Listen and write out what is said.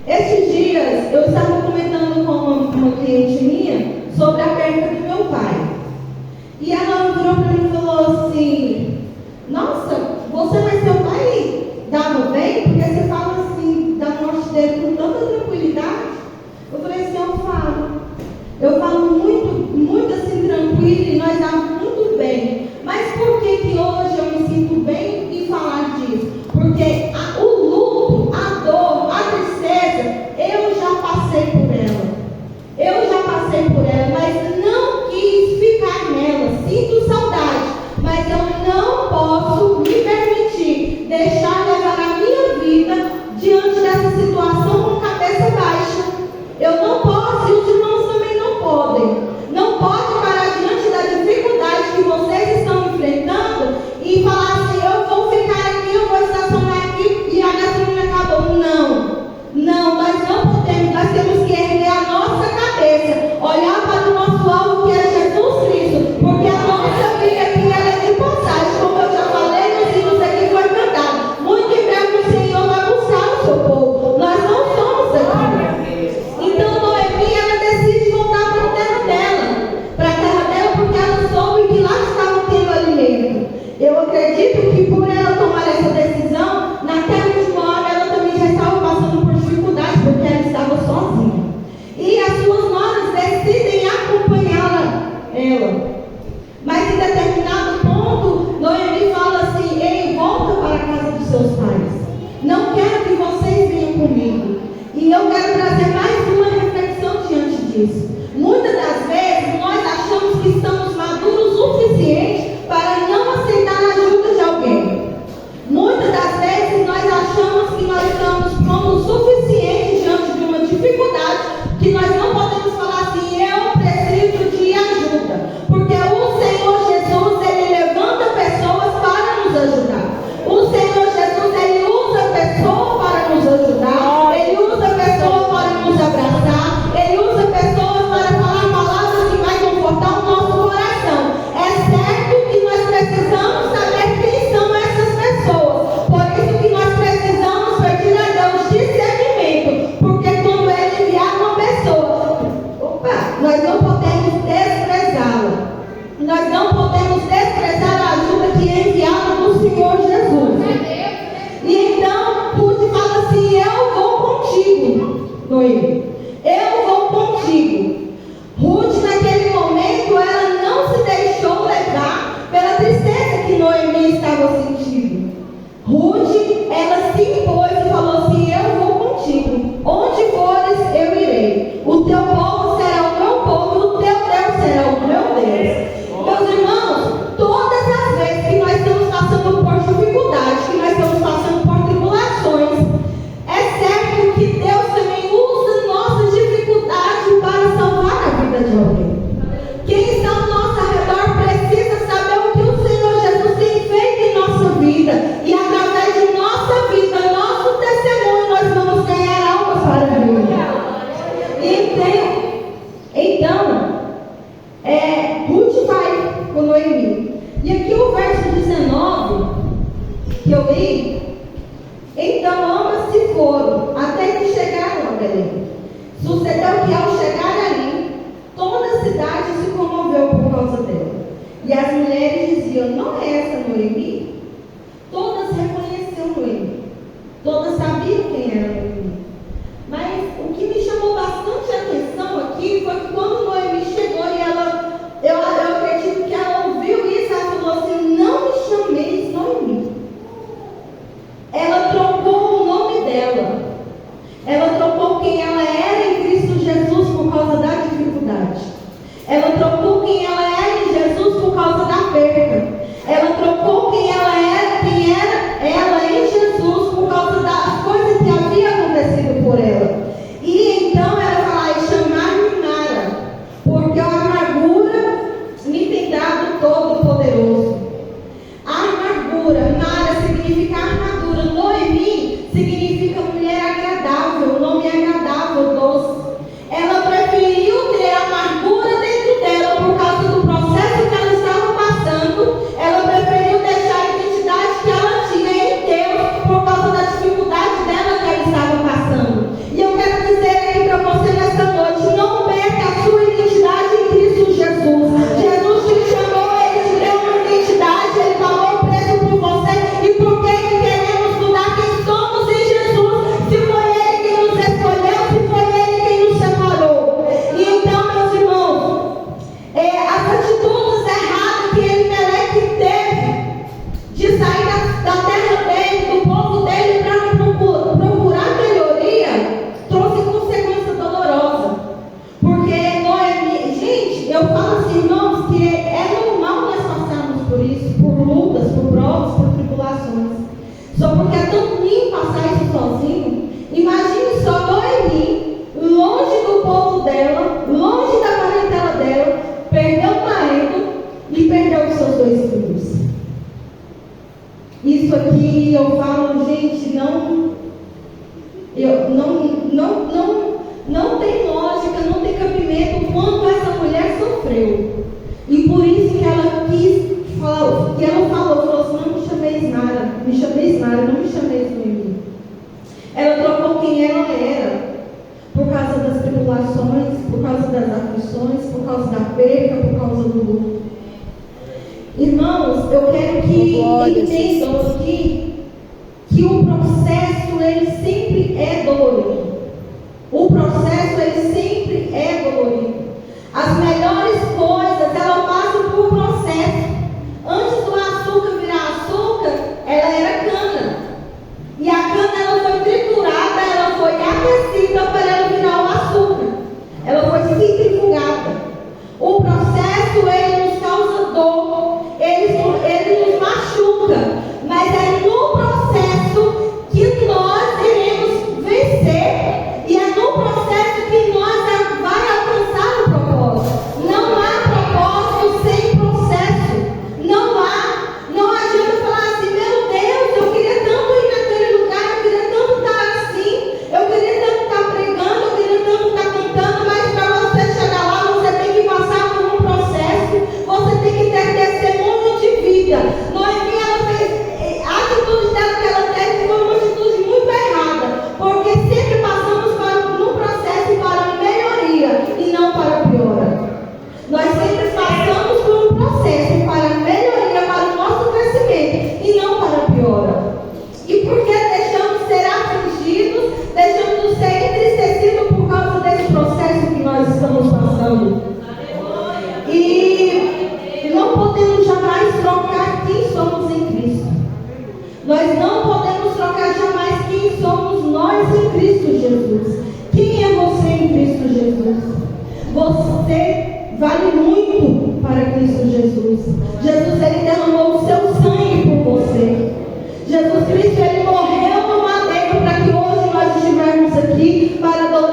Esses dias eu estava comentando com uma cliente minha sobre a perda do meu pai. E ela virou para mim e falou assim: nossa, você, mas seu pai dava bem? Porque você fala assim da morte dele com tanta tranquilidade. Eu falei assim: eu falo muito, muito assim tranquilo, e nós damos muito bem. Mas por que hoje eu me sinto bem em falar disso? Porque o luto, a dor, a tristeza, eu já passei por ela. Mas não quis ficar nela. Sinto saudade, mas eu não posso me permitir deixar levar a minha vida diante dessa situação com cabeça baixa. Eu não posso, e os irmãos também não podem. Não pode parar diante da dificuldade que vocês estão enfrentando e falar assim: eu vou ficar aqui, eu vou estacionar aqui e a gasolina acabou. Não, nós não podemos. Nós temos que erguer a nossa cabeça, olhar para o nosso alvo, que é Jesus Cristo, porque a nossa vida aqui ela é de passagem, como eu já falei nos hinos aqui foi cantado. Muito em breve o Senhor vai buscar o seu povo. Nós não somos aqui. Então Noemi, ela decide voltar para a terra dela, porque ela soube que lá estava tendo alimento. Eu acredito que por ela tomar essa decisão, naquela última hora ela também já estava passando por dificuldade, porque ela estava sozinha. E as suas noras decidem acompanhá-la. Mas em determinado ponto, Noemi fala assim: ei, volta para a casa dos seus pais. Não quero que vocês venham comigo. E eu quero trazer mais uma reflexão diante disso. Muitas das vezes nós achamos que estamos maduros o suficiente para não aceitar a ajuda de alguém. Muitas das vezes nós achamos que nós estamos prontos o suficiente diante de uma dificuldade, que nós não podemos falar assim: eu preciso de ajuda. Porque o Senhor Jesus, Ele levanta pessoas para nos ajudar. O Senhor Jesus, Ele usa pessoas para nos ajudar. Ele usa pessoas para nos abraçar. Ele usa pessoas para falar palavras que vai confortar o nosso coração. É certo que nós precisamos saber quem são essas pessoas. Por isso que nós precisamos pedir a Deus discernimento. Porque quando Ele enviar uma pessoa, nós não podemos desprezá-la. Nós não podemos desprezar a ajuda que é enviada do Senhor Jesus. E então, Ruth fala assim: eu vou contigo, Noemi. Eu vou contigo. Ruth, naquele momento, ela não se deixou levar pela tristeza que Noemi estava sentindo. Ruth, ela se impôs e falou assim: eu vou contigo. Onde fores, eu irei. O teu povo será o meu povo, o teu Deus será o meu Deus. Meus irmãos, todas as vezes que nós estamos passando por dificuldades, que nós estamos passando por tribulações, é certo que Deus também usa nossas dificuldades para salvar a vida de alguém. Quem está ao nosso redor precisa saber o que o Senhor Jesus tem feito em nossa vida. E através de nossa vida, nosso testemunho, nós vamos ganhar almas para a vida. Então, Ruth vai com Noemi. E aqui o verso 19 que eu li: então ambas se foram até que chegaram a Belém. Sucedeu que ao chegar ali, toda a cidade se comoveu por causa dela. E as mulheres diziam: não é essa Noemi? Todas reconheciam Noemi. Todas sabiam quem era Noemi. Mas o que me chamou bastante a atenção aqui foi que quando Noemi chegou e eu acredito que ela ouviu isso, ela falou assim: não me chameis Noemi. Ela trocou o nome dela. Ela trocou quem ela era em Cristo Jesus por causa da dificuldade. Ela trocou quem ela era em Jesus por causa da perda. Ela trocou quem era ela em Jesus por causa das coisas que havia acontecido por ela. E então ela fala: chamar-me Mara, porque a amargura me tem dado Todo-Poderoso. A amargura, Mara significa armadura. Noemi significa mulher agradável. O nome é agradável, doce. Ela preferiu ter amargura dentro dela por causa do processo que ela estava passando. Ela preferiu deixar que ela era. Por causa das tribulações, por causa das aflições, por causa da perda, por causa do luto. Irmãos, eu quero que entendam aqui que o processo, ele sempre é dolorido. O processo, ele sempre é dolorido. As melhores coisas, elas passam por processo. Antes do açúcar virar açúcar, ela era cana. E a cana, ela foi triturada, ela foi aquecida para ela virar o açúcar. Ela foi centrifugada. O processo, ele nos causa dor, ele nos machuca. Mas é no processo que nós iremos vencer. E é no processo que nós vai alcançar o propósito. Não há propósito sem processo. Não adianta falar assim, meu Deus, eu queria tanto ir naquele lugar, eu queria tanto estar assim, eu queria tanto estar pregando, eu queria tanto estar cantando, mas para você chegar lá, você tem que passar por um processo, você tem que ter testemunho de vida. Noemi, ela fez, a atitude dela que ela teve foi uma atitude muito errada, porque sempre passamos no processo para melhoria e não para piora. Nós sempre passamos por um processo para melhoria, para o nosso crescimento e não para piora. E porque deixamos de ser afligidos, deixamos de ser entristecidos por causa desse processo que nós estamos passando. E não podemos jamais trocar quem somos em Cristo. Nós não podemos trocar jamais quem somos nós em Cristo Jesus. Quem é você em Cristo Jesus? Você vale muito para Cristo Jesus. Jesus, ele derramou o seu sangue por você. Jesus Cristo, ele morreu no madeiro para que hoje nós estivermos aqui para adorar